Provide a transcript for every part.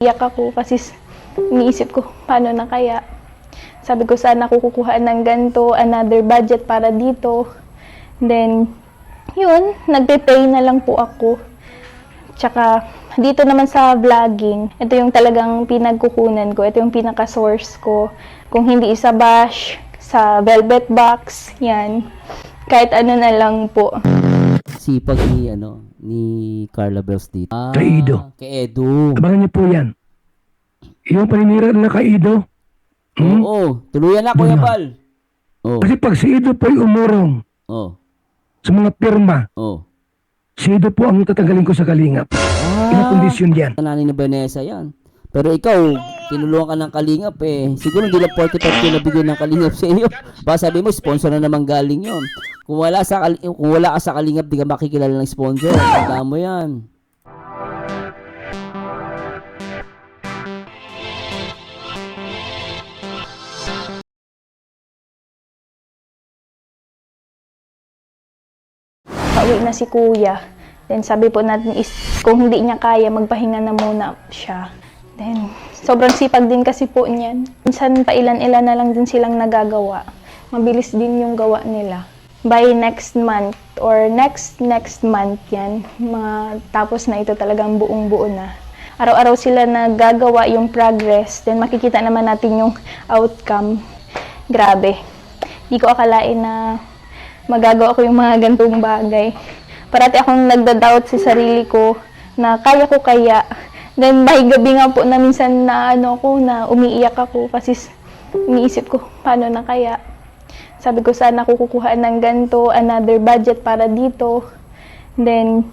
Iyak ako kasi iniisip ko, paano na kaya? Sabi ko, sana ako kukuha ng ganito, another budget para dito. Then, yun, nagpe-pay na lang po ako. Tsaka, dito naman sa vlogging, ito yung talagang pinagkukunan ko, ito yung pinaka-source ko. Kung hindi sa Bash, sa Velvet Box, yan. Kahit ano na lang po. Sipag ni Carla Bells dito. Kay Ido. Kay Edu. Abangan niyo po yan. Yung paninira na kay Ido. Oo, tuluyan na Kuya Doon na. Bal. Oo. Kasi pag si Ido po'y umurong Oo. sa mga pirma, Oo. si Ido po ang tatanggalin ko sa kalingap. Inakondisyon yan. Nanay ni Vanessa yan. Pero ikaw, tinulungan ka ng Kalingap eh. Siguro hindi lang 45 na bigyan ng Kalingap sa iyo. Baka sabi mo, sponsor na naman galing yon. Kung wala ka sa Kalingap, di ka makikilala ng sponsor. Tanda mo yan. Pauwi na si kuya. Then sabi po natin is kung hindi niya kaya, magpahinga na muna siya. Then sobrang sipag din kasi po niyan. Minsan pa ilan-ilan na lang din silang nagagawa. Mabilis din yung gawa nila. By next month or next month yan, mga tapos na ito talagang buong-buo na. Araw-araw sila nagagawa yung progress. Then makikita naman natin yung outcome. Grabe. Di ko akalain na magagawa ko yung mga gantong bagay. Parati akong nagda-doubt sa sarili ko na kaya ko kaya. Then by gabi nga po na minsan na na umiiyak ako kasi iniisip ko, paano na kaya? Sabi ko, sana ako kukuha ng ganito, another budget para dito. Then,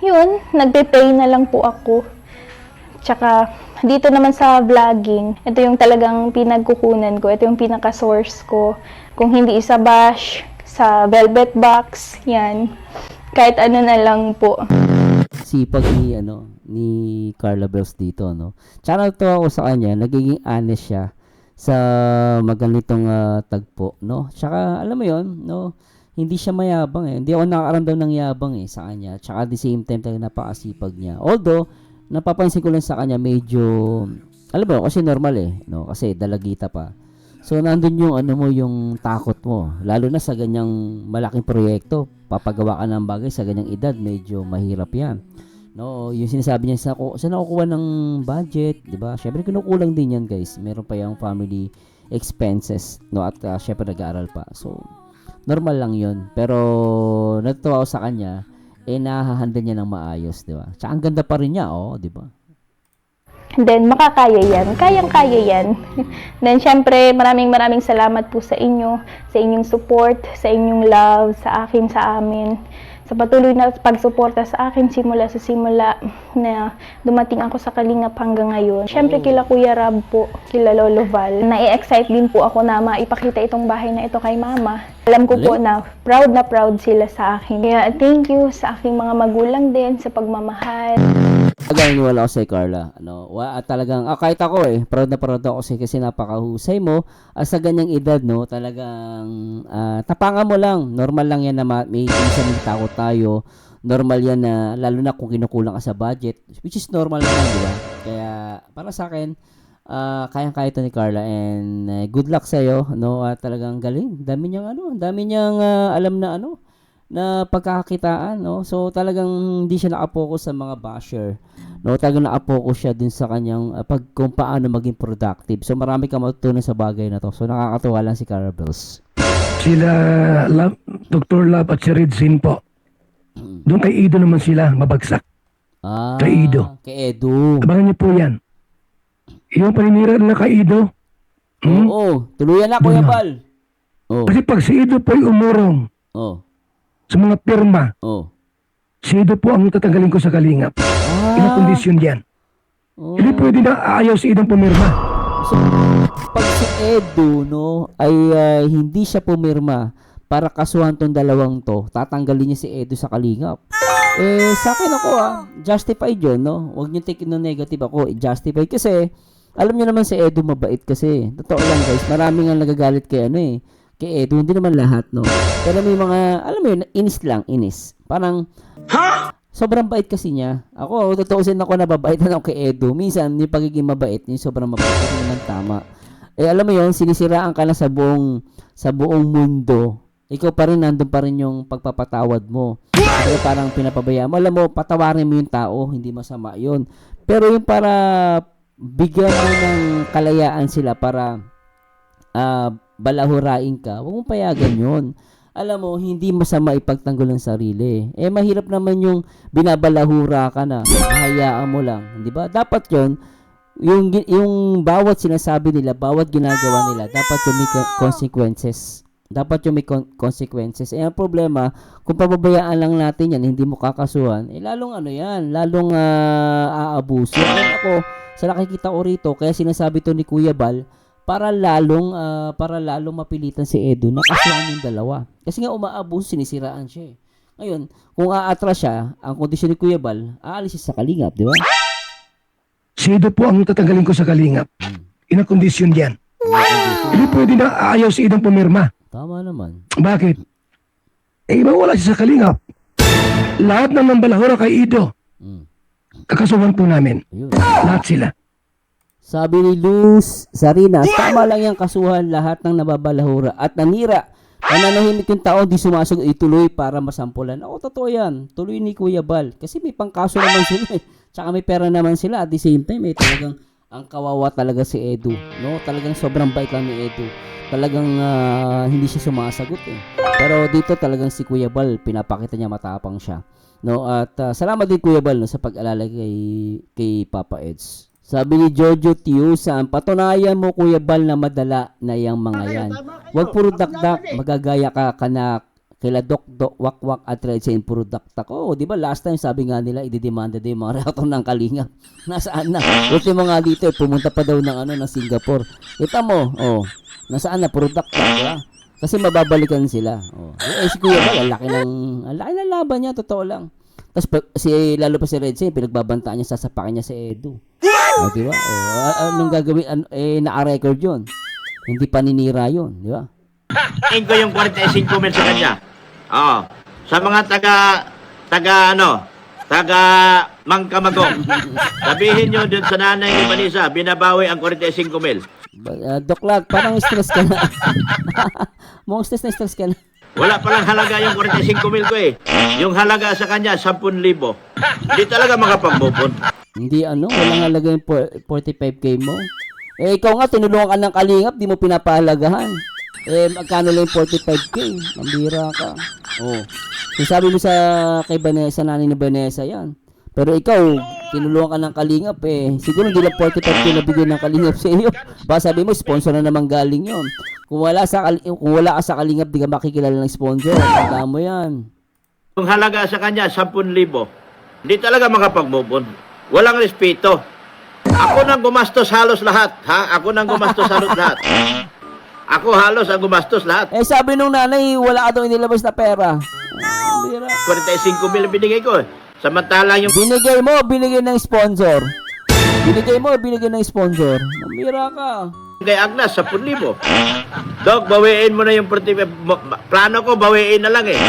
yun, nagpe-pay na lang po ako. Tsaka, dito naman sa vlogging, ito yung talagang pinagkukunan ko, ito yung pinaka-source ko. Kung hindi sa Bash, sa Velvet Box, yan. Kahit ano na lang po. Sipag ni Carla Bells dito, no? Tsaka natuwa ako sa kanya, nagiging honest siya sa maganitong tagpo, no? Tsaka, alam mo yon, no? Hindi siya mayabang eh. Hindi ako nakakaramdam ng yabang eh sa kanya. Tsaka at the same time, talaga napakasipag niya. Although, napapansin ko lang sa kanya, medyo, alam mo, kasi normal eh, no? Kasi dalagita pa. So, nandun yung yung takot mo. Lalo na sa ganyang malaking proyekto. Papagawa ka ng bagay sa ganyang edad, medyo mahirap yan. No, yung sinasabi niya sa nakukuha ng budget, 'di ba? Syempre kinukulang din 'yan, guys. Meron pa yung family expenses, no? At syempre nag-aaral pa. So, normal lang 'yon. Pero natutuwa ako sa kanya, nahahandle niya ng maayos, 'di ba? Tsaka ang ganda pa rin niya, 'di ba? Then, makakaya yan. Kayang-kaya yan. Then, syempre, maraming salamat po sa inyo, sa inyong support, sa inyong love, sa akin, sa amin. Sa patuloy na pagsuporta sa akin simula na dumating ako sa Kalingap hanggang ngayon. Syempre, kila Kuya Rab po, kila Lolo Val. Na-excite din po ako na maipakita itong bahay na ito kay Mama. Alam ko po na proud sila sa akin. Kaya, thank you sa aking mga magulang din sa pagmamahal. Talagang niwala ako sa Carla. Talagang, kahit ako proud na proud ako kasi napakahusay mo. Sa ganyang edad, no, talagang tapangan mo lang. Normal lang yan na may minsan takot tayo. Normal yan na, lalo na kung kinukulang ka sa budget, which is normal naman, di ba? Kaya, para sa akin, kayang-kaya ito ni Carla and good luck sa'yo, no? Talagang galing. Dami niyang alam na pagkakakitaan, no? So, talagang hindi siya nakapokus sa mga basher, no? Talagang nakapokus siya dun sa kanyang kung paano maging productive. So, marami kang matutunan sa bagay na to. So, nakakatuwa lang si Carla Bells. Sila Dr. Love at si Redzin po. Doon kay Ido naman sila mabagsak. Kay Ido. Kay Edu. Abangan niyo po yan. Yung paninira na kay Ido. Oo, tuluyan na Kuya Doon na. Bal. Kasi pag si Ido po'y umurong sa mga pirma, si Ido po ang tatanggalin ko sa kalingap. Inakondisyon yan. Hindi pwede na ayaw si Ido pumirma. So, pag si Edu, no, ay hindi siya pumirma para kasuhan tong dalawang to, tatanggalin niya si Edu sa kalingap. Sa akin ako justified yun, no? Huwag niyo take no negative ako, justified kasi alam niyo naman si Edu mabait kasi. Totoo lang, guys, maraming ang nagagalit kay kay Edu, hindi naman lahat, no? Pero may mga, alam mo yun, inis lang, inis. Parang, sobrang bait kasi niya. Ako, tutuusin ako, nababaitan ako kay Edu. Minsan, yung pagiging mabait, yung sobrang mabait, kasi naman tama. Alam mo yun, sinisiraan ka na sa buong mundo. Ikaw pa rin, nandun pa rin yung pagpapatawad mo. Kaya parang pinapabayaan mo. Alam mo, patawarin mo yung tao, hindi masama yun. Pero yung para bigyan mo ng kalayaan sila para balahurain ka, huwag mong payagan yun. Alam mo, hindi masama ipagtanggol ang sarili. Mahirap naman yung binabalahura ka na, hayaan mo lang. Di ba? Dapat yun, yung bawat sinasabi nila, bawat ginagawa nila, dapat yung may consequences. Dapat yung may consequences. Ang problema, kung pababayaan lang natin yan, hindi mo kakasuhan, lalong lalong aabuso. Ako, sa nakikita ko rito, kaya sinasabi to ni Kuya Bal, para lalong mapilitan si Edu na kasuhan yung dalawa. Kasi nga umaabuso, sinisiraan siya. Ngayon, kung aatras siya, ang kondisyon ni Kuya Bal, aalis siya sa kalingap, di ba? Si Edo po ang tatanggalin ko sa kalingap. Inakondisyon yan. Hindi pwede na ayaw si Edo pumirma. Tama naman. Bakit? Mawala siya sa kalingap. Lahat ng nambalahura kay Edo, kakasuhan po namin. Ayun. Lahat sila. Sabi ni Luz Sarinas, tama lang yung kasuhan lahat ng nababalahura at nanira. Nananahimik yung tao, di sumasag, ituloy para masampulan. Oo, totoo yan. Tuloy ni Kuya Bal. Kasi may pangkaso naman sila. Tsaka may pera naman sila. At the same time, talagang ang kawawa talaga si Edu. No? Talagang sobrang bait lang ni Edu. Talagang hindi siya sumasagot eh. Pero dito talagang si Kuya Bal, pinapakita niya matapang siya. No? At salamat din Kuya Bal, no, sa pag-alala kay Papa Eds. Sabi ni Jojo Tiusan, patunayan mo Kuya Bal na madala na yung mga yan. Huwag puro dakdak, magagaya ka na kila Dok Wakwak at Red Chain puro dakdak. Oh, di ba last time sabi nga nila ididemanda din yung mga reactor ng Kalingap. Nasaan na? Ultimo nga dito, pumunta pa daw ng Singapore. Kita mo, nasaan na puro dakdak, di ba? Kasi mababalikan sila. Si Kuya Bal, ang laki ng laban niya, totoo lang. Tapos lalo pa si Red Chain, pinagbabantaan niya, sasapakin niya si Edu. Di ba? Anong gagawin? Naka-record yun. Hindi paninira yun. Di ba? Tingin ko yung 45 mil sa kanya. Sa mga taga Mangkamagong. Sabihin nyo dun sa nanay ni Vanessa, binabawi ang 45 mil. Doklat, parang stress ka na. Mukhang stress ka na. Wala palang halaga yung 45 mil ko eh. Yung halaga sa kanya, 10,000. Hindi talaga makapag-move. Hindi walang halaga yung 45k mo. Ikaw nga, tinulungan ka ng Kalingap, di mo pinapahalagahan. Magkano lang yung 45k? Mambira ka. Sabi mo kay Vanessa, nanay ni Vanessa yan. Pero ikaw, tinulungan ka ng Kalingap siguro hindi lang 45k na bigyan ng Kalingap sa iyo. Baka sabi mo, sponsor na naman galing yon. Kung wala ka sa Kalingap, di ka makikilala ng sponsor. Tanda mo yan. Yung halaga sa kanya, 10,000. Hindi talaga makapag-move on. Walang respeto. Ako nang gumastos halos lahat, ha? Ako nang gumastos halos lahat. Ako halos ang gumastos lahat. Sabi nung nanay, wala ka daw inilabas na pera. 45 mil binigay ko. Samantalang yung Binigay ng sponsor. Binigay ng sponsor. Mambira ka. kay Agnes, 10,000. Dok, bawiin mo na yung 45. Plano ko, bawiin na lang eh.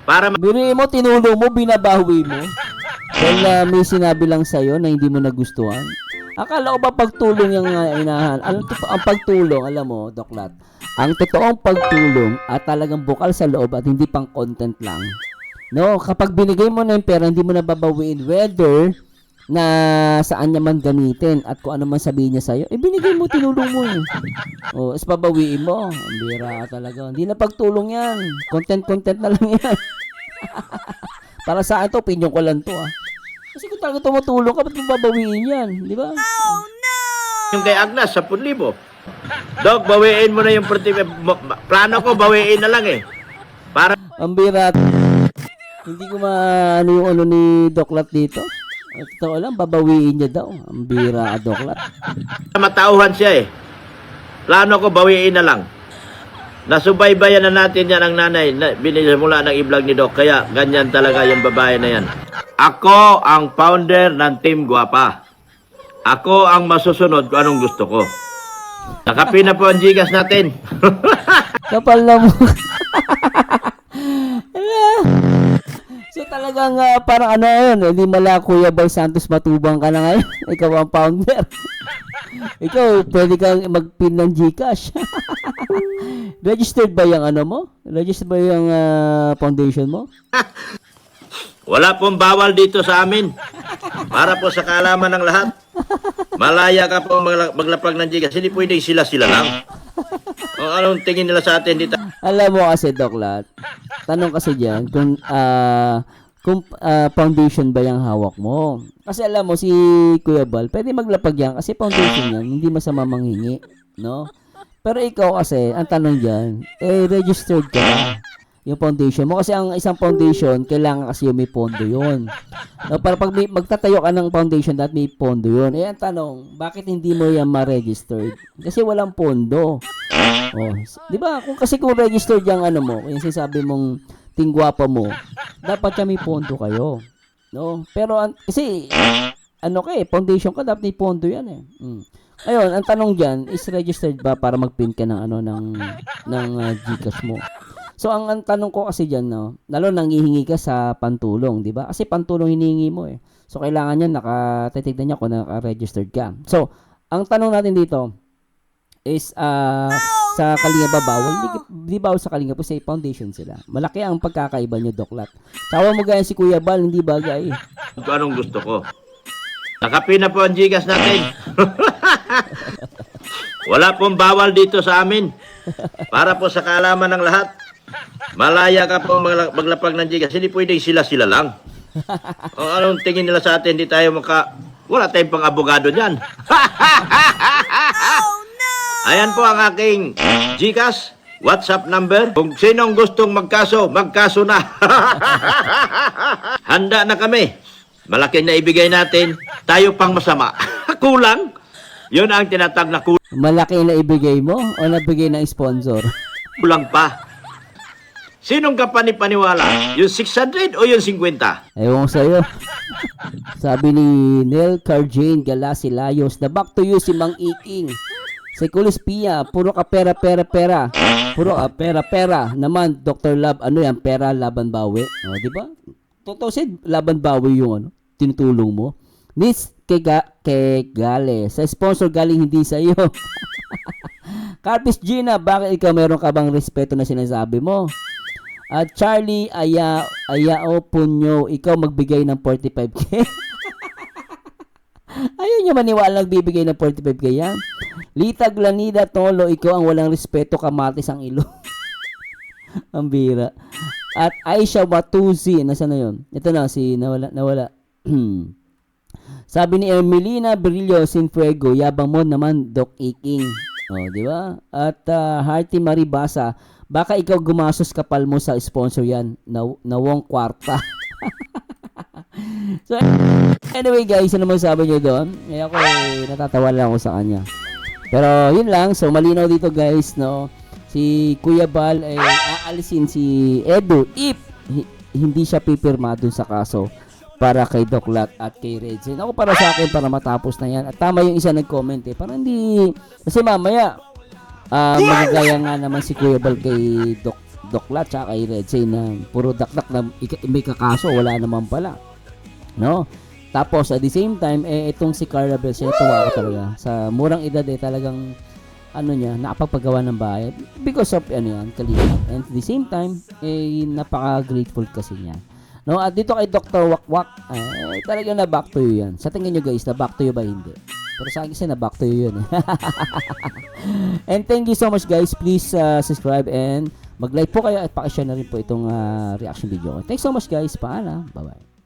Para Biri mo, tinulong mo, binabawi mo. Dahil may sinabi lang sa'yo na hindi mo nagustuhan. Akala ko ba pagtulong yung inahan? Ang pagtulong, alam mo, Doklat, ang totoong pagtulong at talagang bukal sa loob at hindi pang content lang. No, kapag binigay mo na yung pera, hindi mo na babawiin whether na saan niya man gamitin at kung ano man sabihin niya sa'yo, binigay mo, tinulong mo eh. Is babawiin mo. Ang bira talaga. Hindi na pagtulong yan. Content na lang yan. Para sa akin to, opinion ko lang to Kasi kung talaga tumutulong ka, ba't mo babawiin yan? Di ba? yung kay Agnes, 10,000. Dok, bawiin mo na yung 45. Plano ko, bawiin na lang eh. Para Ang bira. Hindi ko maano yung ano ni Doklat dito. Totoo lang, babawiin niya daw. Ang bira, Doklat. matauhan siya eh. Plano ko, bawiin na lang. Nasubaybayan na natin yan ang nanay. Binisimula ng i-vlog ni Doc. Kaya ganyan talaga yung babae na yan. Ako ang founder ng Team Guapa. Ako ang masusunod kung anong gusto ko. Nakapin na po ang Gcash natin. Kapal na mo. So talagang parang ano yun, hindi mala Kuya Bal Santos Matubang ka na ngayon. Ikaw ang founder. Ikaw, pwede kang mag-pin ng GCash. Registered ba yung ano mo? Registered ba yung foundation mo? Wala pong bawal dito sa amin. Para po sa kaalaman ng lahat. Malaya ka po maglapag ng Gcash. Hindi pwedeng sila-sila lang. O anong tingin nila sa atin dito? Alam mo kasi, Doc Lat, tanong kasi dyan, kung foundation ba yung hawak mo. Kasi alam mo, si Kuya Bal, pwede maglapag yan kasi foundation yan, hindi masama manghingi, no? Pero ikaw kasi, ang tanong dyan, registered ka ba? Yung foundation mo. Kasi ang isang foundation, kailangan kasi yung may pondo yun. No, para pag magtatayo ka ng foundation, dapat may pondo yun. Ang tanong, bakit hindi mo yan ma-registered? Kasi walang pondo. Oh, di ba? Kung registered yung ano mo, yung sinasabi mong tingguapa mo, dapat siya may pondo kayo. No? Pero kasi foundation ka, dapat may pondo yan eh. Ayun, ang tanong diyan is registered ba para mag-pin ka ng GCash mo. So ang tanong ko kasi diyan, no, lalo nanghihingi ka sa pantulong, di ba? Kasi pantulong hinihingi mo eh. So kailangan niya titignan niya kung naka-registered ka. So, ang tanong natin dito is sa Kalinga ba bawal? Di bawal sa Kalinga po, sa foundation sila. Malaki ang pagkakaiba niyo, Doc Lat. Tawa mo gaya si Kuya Bal, hindi bagay. Ito anong gusto ko. Nakapin na po ang Gcash natin. Wala pong bawal dito sa amin. Para po sa kaalaman ng lahat. Malaya ka po maglapag ng Gcash. Hindi pwedeng sila-sila lang. O anong tingin nila sa atin? Hindi tayo wala tayong pang abogado dyan. Ayan po ang aking GCash WhatsApp number. Kung sinong gustong magkaso na. Handa na kami. Malaking na ibigay natin. Tayo pang masama. Kulang. Yun ang tinatag na kulang. Malaki na ibigay mo o nabigay ng sponsor? Kulang pa. Sinong kapani-paniwala? Yung 600 o yung 50? Ewan ko sa'yo. Sabi ni Nel Carjane Galasilayos na back to you si Mang Iking. Si Kulis Pia, puro ka pera. Puro ka pera. Naman, Dr. Love, ano yan? Pera, laban bawi. O, di ba? Totoo laban bawi yung tinutulong mo. Nis Gale, sa sponsor galing hindi sa iyo. Carpis Gina, bakit ikaw meron ka bang respeto na sinasabi mo? At Charlie Ayao Punyo, ikaw magbigay ng 45k. Ayaw niya maniwala nagbibigay ng 45k yan. Lita Glanida Tolo, ikaw ang walang respeto, kamatis ang ilo. Ang bira. At Aisha Watuzi, nasa na yun? Ito na, nawala. Sabi ni Ermelina Brillo Sinfuego, yabang mo naman, Doc Iking. Oh, di ba? At Hearty Maribasa, baka ikaw gumasos kapal mo sa sponsor yan, nawong kwarta. So, anyway guys, ano masabi nyo doon? Ako natatawa lang ako sa kanya. Pero yun lang, so malinaw dito guys, no? Si Kuya Bal ay aalisin si Edu if hindi siya pipirma dun sa kaso para kay Doc Lat at kay Redzin. Ako para sa akin, para matapos na yan. At tama yung isa nag-comment eh. Parang hindi, kasi mamaya magagaya nga naman si Kuya Bal kay Doc Lat at kay Redzin na puro dakdak na may kakaso, wala naman pala. No? Tapos at the same time, itong si Carla Bells, tuwa ako talaga. Sa murang edad talagang nakapagpagawa ng bahay because of Kalinga. And at the same time, napaka-grateful kasi niya. No, at dito kay Dr. Wakwak, talagang na back to you yan. Sa tingin nyo guys, na back to you ba hindi? Pero sa akin kasi na back to you yun. And thank you so much guys. Please subscribe and mag-like po kayo at pakishare na rin po itong reaction video. Thanks so much guys. Paalam. Bye-bye.